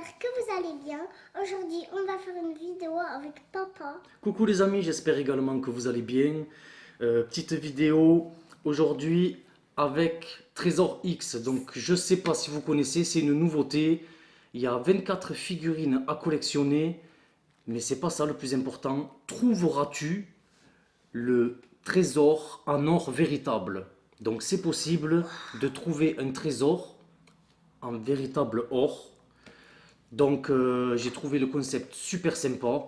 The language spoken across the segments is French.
j'espère que vous allez bien. Aujourd'hui, on va faire une vidéo avec papa. Coucou les amis, j'espère également que vous allez bien. Petite vidéo aujourd'hui avec Trésor X. Donc je sais pas si vous connaissez, c'est une nouveauté. Il y a 24 figurines à collectionner, mais c'est pas ça le plus important. Trouveras-tu le trésor en or véritable? Donc c'est possible de trouver un trésor en véritable or. Donc j'ai trouvé le concept super sympa.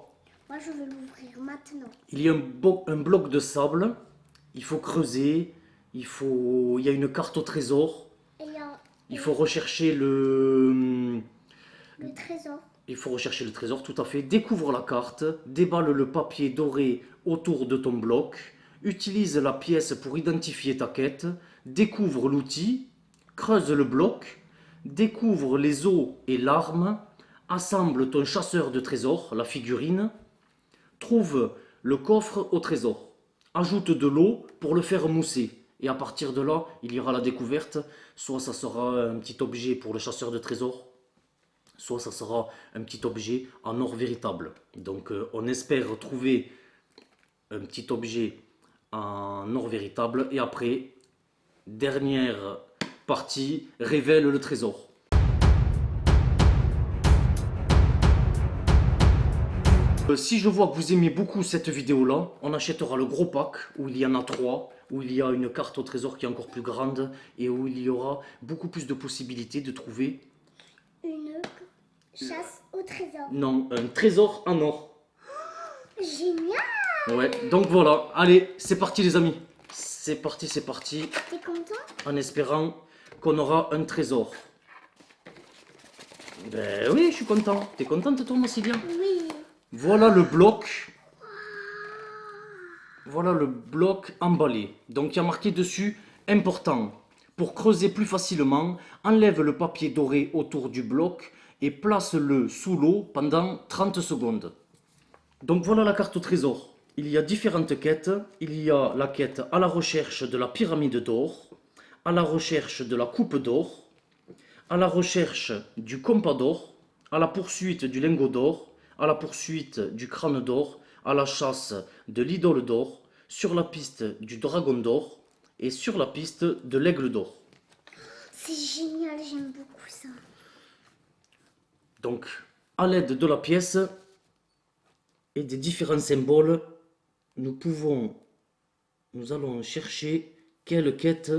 Moi, je vais l'ouvrir maintenant. Il y a un bloc de sable, il faut creuser, il y a une carte au trésor, Et il y a il faut rechercher le trésor. il faut rechercher le trésor, tout à fait. Découvre la carte, déballe le papier doré autour de ton bloc, utilise la pièce pour identifier ta quête, découvre l'outil, creuse le bloc, découvre les os et l'arme, assemble ton chasseur de trésors, la figurine, trouve le coffre au trésor, ajoute de l'eau pour le faire mousser. Et à partir de là, il y aura la découverte. Soit ça sera un petit objet pour le chasseur de trésors, soit ça sera un petit objet en or véritable. Donc on espère trouver un petit objet en or véritable. Et après, dernière partie, révèle le trésor. Si je vois que vous aimez beaucoup cette vidéo là, on achètera le gros pack où il y en a 3, où il y a une carte au trésor qui est encore plus grande et où il y aura beaucoup plus de possibilités de trouver Une chasse au trésor. non, un trésor en or. Génial! Ouais, donc voilà, allez, c'est parti les amis. C'est parti, T'es content? en espérant qu'on aura un trésor. Ben oui, je suis content. T'es contente toi, Massilia? Oui. Voilà le bloc. Voilà le bloc emballé. Donc il y a marqué dessus important. Pour creuser plus facilement, enlève le papier doré autour du bloc et place-le sous l'eau pendant 30 secondes. Donc voilà la carte au trésor. Il y a différentes quêtes. Il y a la quête à la recherche de la pyramide d'or, à la recherche de la coupe d'or, à la recherche du compas d'or, à la poursuite du lingot d'or, à la poursuite du crâne d'or, à la chasse de l'idole d'or, sur la piste du dragon d'or et sur la piste de l'aigle d'or. C'est génial, j'aime beaucoup ça. Donc, à l'aide de la pièce et des différents symboles, nous allons chercher quelle quête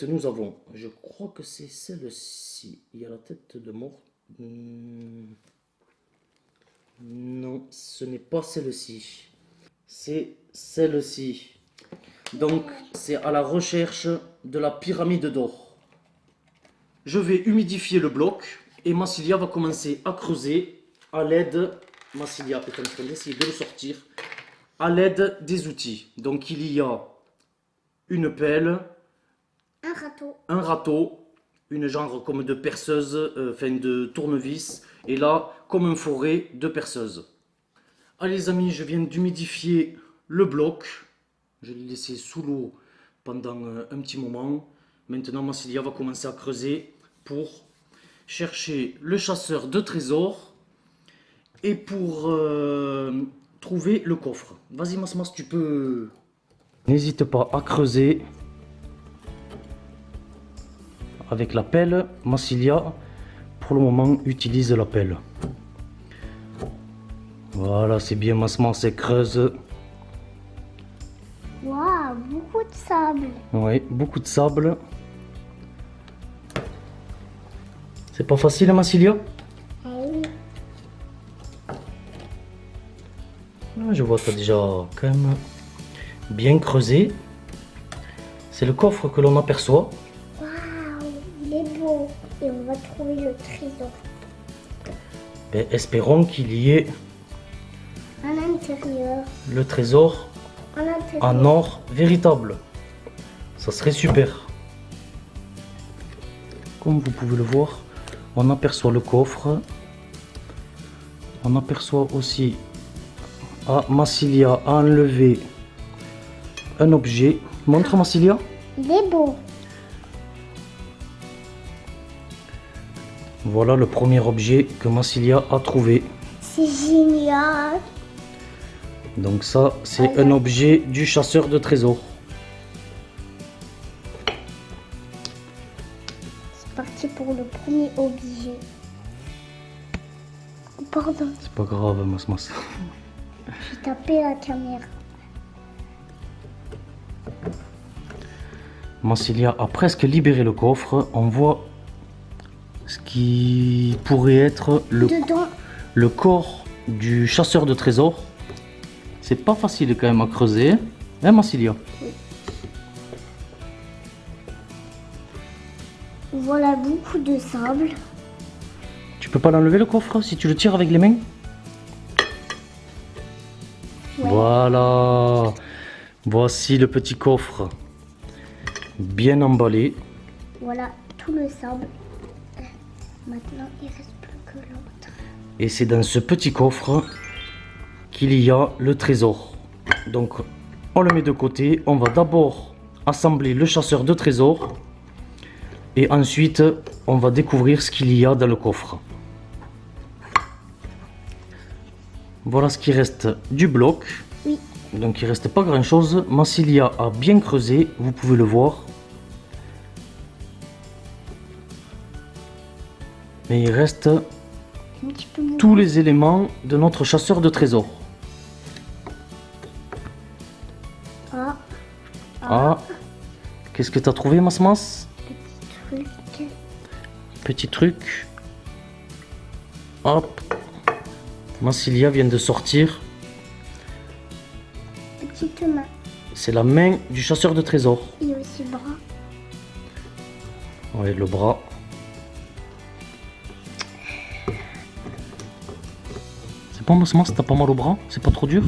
nous avons. Je crois que c'est celle-ci. Il y a la tête de mort. Non, ce n'est pas celle-ci. C'est celle-ci. Donc, c'est à la recherche de la pyramide d'or. Je vais humidifier le bloc et Massilia va commencer à creuser à l'aide. Massilia est en train d'essayer de le sortir à l'aide des outils. Donc, il y a une pelle, un râteau, une genre comme de perceuse, enfin de tournevis, et là, comme un forêt de perceuse. Allez les amis, je viens d'humidifier le bloc. Je l'ai laissé sous l'eau pendant un petit moment. Maintenant, Massilia va commencer à creuser pour chercher le chasseur de trésors et pour trouver le coffre. Vas-y, Mas, tu peux... N'hésite pas à creuser avec la pelle. Massilia, pour le moment, utilise la pelle. Voilà, c'est bien, Masman, c'est creuse. Waouh, beaucoup de sable. Oui, beaucoup de sable. C'est pas facile, Massilia? Ah oui. Je vois que tu as déjà quand même bien creusé. C'est le coffre que l'on aperçoit. Waouh, il est beau. Et on va trouver le trésor. Ben, espérons qu'il y ait À l'intérieur. le trésor À l'intérieur. en or véritable. Ça serait super. Comme vous pouvez le voir, on aperçoit le coffre. On aperçoit aussi Massilia a enlevé un objet. Montre Massilia. Il est beau. Voilà le premier objet que Massilia a trouvé. C'est génial. Donc ça, c'est un objet du chasseur de trésors. C'est parti pour le premier objet. Pardon, C'est pas grave, Mas. j'ai tapé la caméra. Massilia a presque libéré le coffre. On voit ce qui pourrait être Dedans, le corps du chasseur de trésors. C'est pas facile quand même à creuser. Hein, Massilia? voilà beaucoup de sable. Tu peux pas l'enlever le coffre si tu le tires avec les mains? Ouais. Voilà. Voici le petit coffre. Bien emballé. Voilà tout le sable. Maintenant, il reste plus que l'autre. Et c'est dans ce petit coffre qu'il y a le trésor. Donc, on le met de côté. On va d'abord assembler le chasseur de trésors. Et ensuite, on va découvrir ce qu'il y a dans le coffre. Voilà ce qui reste du bloc. Oui. Donc, il reste pas grand chose. Massilia a bien creusé. Vous pouvez le voir. Mais il reste Un petit peu beaucoup. tous les éléments de notre chasseur de trésors. Ah, Ah, qu'est-ce que tu as trouvé, Mas? petit truc. Petit truc. Hop. Massilia vient de sortir. Petite main. C'est la main du chasseur de trésors. Et aussi bras. Ouais, le bras. C'est bon, Mas, t'as pas mal au bras? C'est pas trop dur? Un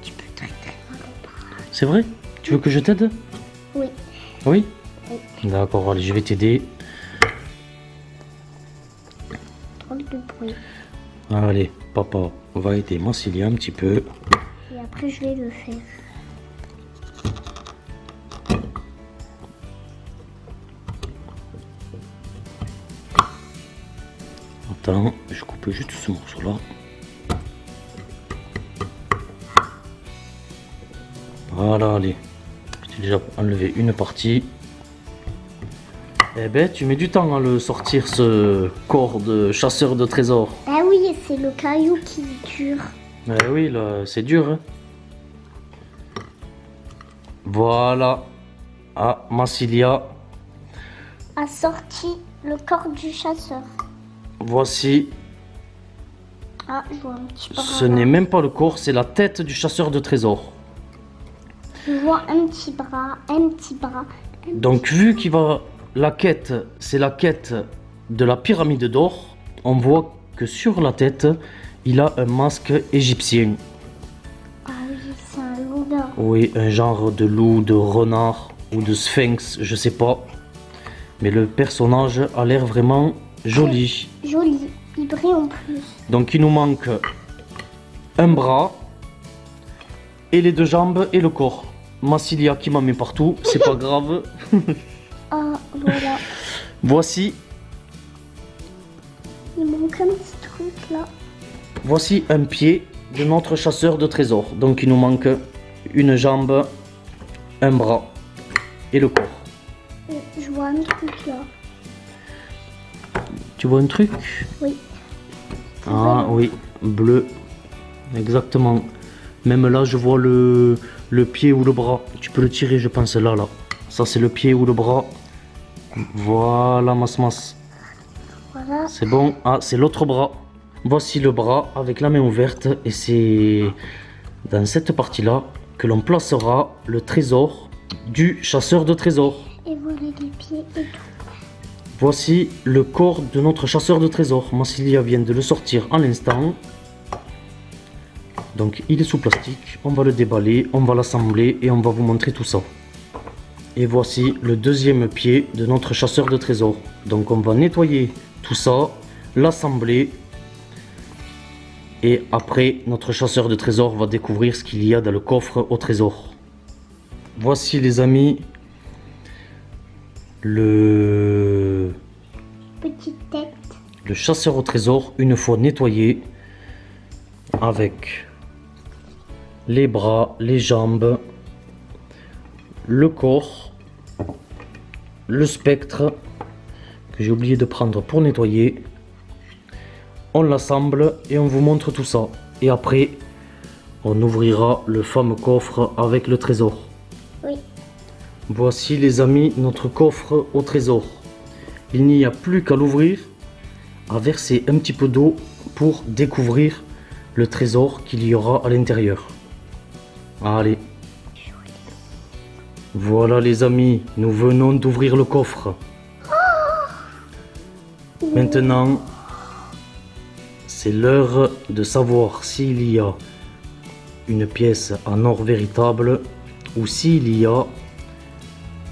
petit peu très mal au bras. C'est vrai? Tu veux que je t'aide? Oui. Oui? Oui. D'accord, allez, je vais t'aider. Drôle de bruit. Allez, papa va aider Massilia un petit peu. Et après, je vais le faire. Attends, je coupe juste ce morceau-là. Voilà, allez. J'ai déjà enlevé une partie. Eh ben, tu mets du temps à le sortir, ce corps de chasseur de trésors. Ah oui, c'est le caillou qui est dur. Eh oui, là, c'est dur, hein. Voilà. Ah, Massilia. A sorti le corps du chasseur. Voici. Ah, je vois un petit bras. Ce là. n'est même pas le corps, c'est la tête du chasseur de trésors. Je vois un petit bras, un petit bras. Donc, vu qu'il va. La quête, c'est la quête de la pyramide d'or. On voit que sur la tête, il a un masque égyptien. Ah oui, c'est un loup-garou. Oui, un genre de loup, de renard ou de sphinx, je sais pas. Mais le personnage a l'air vraiment joli. Joli, il brille en plus. Donc, il nous manque un bras et les deux jambes et le corps. Massilia qui m'en met partout, c'est pas grave. Ah, voilà. Voici. Il manque un petit truc là. Voici un pied de notre chasseur de trésors. Donc il nous manque une jambe, un bras et le corps. Je vois un truc là. Tu vois un truc? Oui. Ah oui, bleu. Exactement. Même là, je vois le pied ou le bras. Tu peux le tirer, je pense, là. Ça, c'est le pied ou le bras. Voilà, Mas. Voilà. C'est bon. Ah, c'est l'autre bras. Voici le bras avec la main ouverte. Et c'est dans cette partie-là que l'on placera le trésor du chasseur de trésors. Et voilà les pieds et tout. Voici le corps de notre chasseur de trésors. Massilia vient de le sortir à l'instant. Donc il est sous plastique. On va le déballer, on va l'assembler et on va vous montrer tout ça. Et voici le deuxième pied de notre chasseur de trésors. Donc on va nettoyer tout ça, l'assembler. Et après, notre chasseur de trésors va découvrir ce qu'il y a dans le coffre au trésor. Voici les amis, le petite tête. Le chasseur au trésor, une fois nettoyé, avec les bras, les jambes, le corps, le spectre, que j'ai oublié de prendre pour nettoyer. On l'assemble et on vous montre tout ça. Et après, on ouvrira le fameux coffre avec le trésor. Oui. Voici les amis, notre coffre au trésor. Il n'y a plus qu'à l'ouvrir, à verser un petit peu d'eau pour découvrir le trésor qu'il y aura à l'intérieur. Allez. Voilà les amis, nous venons d'ouvrir le coffre. Maintenant, c'est l'heure de savoir s'il y a une pièce en or véritable ou s'il y a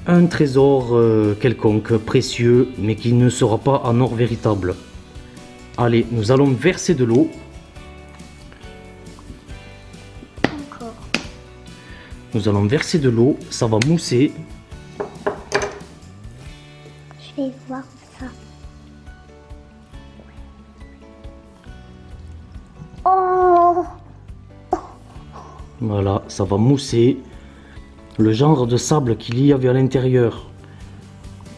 un trésor quelconque, précieux, mais qui ne sera pas en or véritable. Allez, nous allons verser de l'eau. Encore. Nous allons verser de l'eau, ça va mousser. Je vais voir ça. Oh! Voilà, ça va mousser. Le genre de sable qu'il y avait à l'intérieur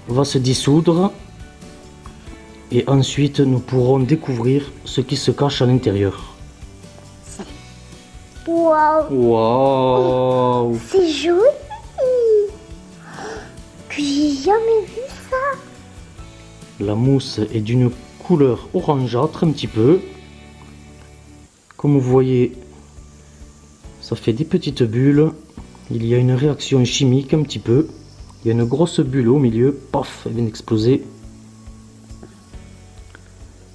va se dissoudre. Et ensuite, nous pourrons découvrir ce qui se cache à l'intérieur. Waouh! Waouh! C'est joli! Que j'ai jamais vu ça! La mousse est d'une couleur orangeâtre un petit peu. Comme vous voyez, ça fait des petites bulles. Il y a une réaction chimique un petit peu. Il y a une grosse bulle au milieu. Paf, elle vient d'exploser.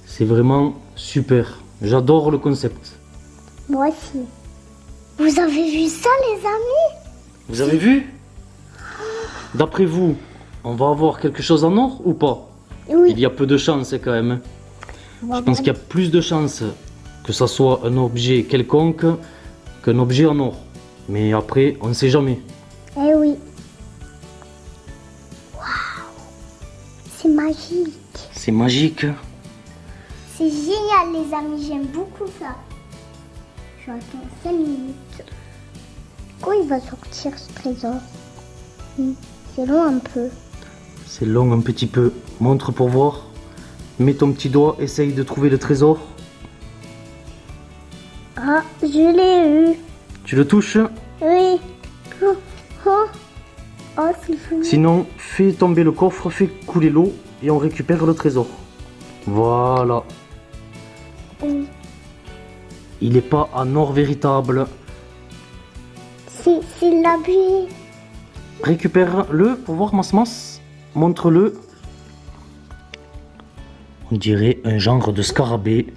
C'est vraiment super. J'adore le concept. Moi aussi. Vous avez vu ça, les amis? Vous avez vu? D'après vous, on va avoir quelque chose en or ou pas? Oui. Il y a peu de chance quand même. Je pense qu'il y a plus de chances que ça soit un objet quelconque qu'un objet en or. Mais après, on ne sait jamais. Eh oui. Waouh! C'est magique. C'est magique. C'est génial, les amis. J'aime beaucoup ça. Je vais attendre 5 minutes. Quand il va sortir ce trésor? C'est long un peu. C'est long un petit peu. Montre pour voir. Mets ton petit doigt, essaye de trouver le trésor. Ah, je l'ai eu. Tu le touches. Oui. Oh, oh. Oh, c'est joli. Sinon, fais tomber le coffre, fais couler l'eau et on récupère le trésor. Voilà. Oui. Il n'est pas en or véritable. C'est l'habit. Récupère-le pour voir, Masmas. Montre-le. On dirait un genre de scarabée.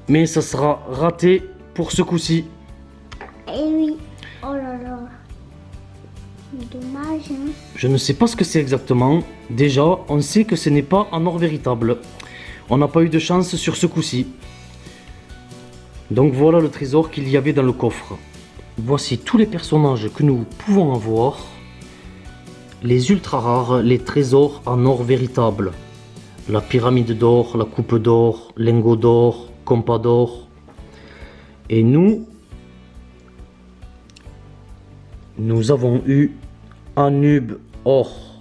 Mais ça sera raté pour ce coup-ci. Eh oui. Oh là là. Dommage, hein. Je ne sais pas ce que c'est exactement. Déjà, on sait que ce n'est pas en or véritable. On n'a pas eu de chance sur ce coup-ci. Donc voilà le trésor qu'il y avait dans le coffre. Voici tous les personnages que nous pouvons avoir. Les ultra rares, les trésors en or véritable. La pyramide d'or, la coupe d'or, lingot d'or, compas d'or. Et nous avons eu Anub or.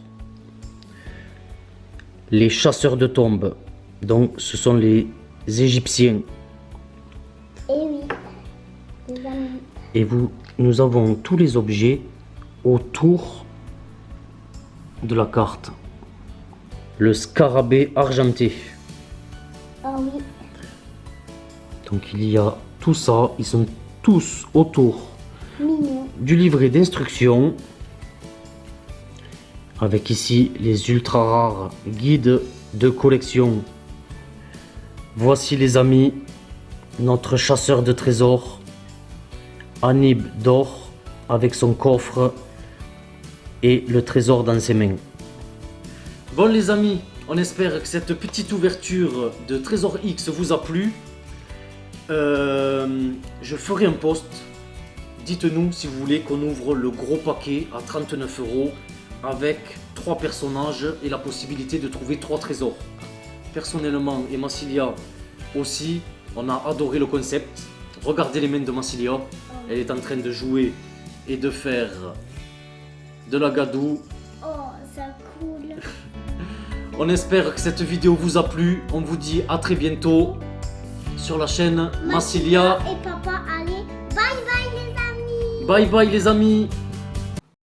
Les chasseurs de tombes. Donc ce sont les Égyptiens. Eh oui. Les amis. Et nous avons tous les objets autour de la carte. Le scarabée argenté. Ah oui. Donc il y a tout ça, ils sont tous autour Mignon. du livret d'instructions. Avec ici les ultra rares guides de collection. Voici les amis, notre chasseur de trésors, Anib d'or, avec son coffre et le trésor dans ses mains. Bon les amis, on espère que cette petite ouverture de Trésor X vous a plu. Je ferai un post. Dites-nous si vous voulez qu'on ouvre le gros paquet à 39 € avec 3 personnages et la possibilité de trouver 3 trésors. Personnellement, et Massilia aussi, on a adoré le concept. Regardez les mains de Massilia. Elle est en train de jouer et de faire de la gadoue. Oh, ça coule. On espère que cette vidéo vous a plu. On vous dit à très bientôt sur la chaîne Massilia. Et papa, allez, bye bye les amis. Bye bye les amis.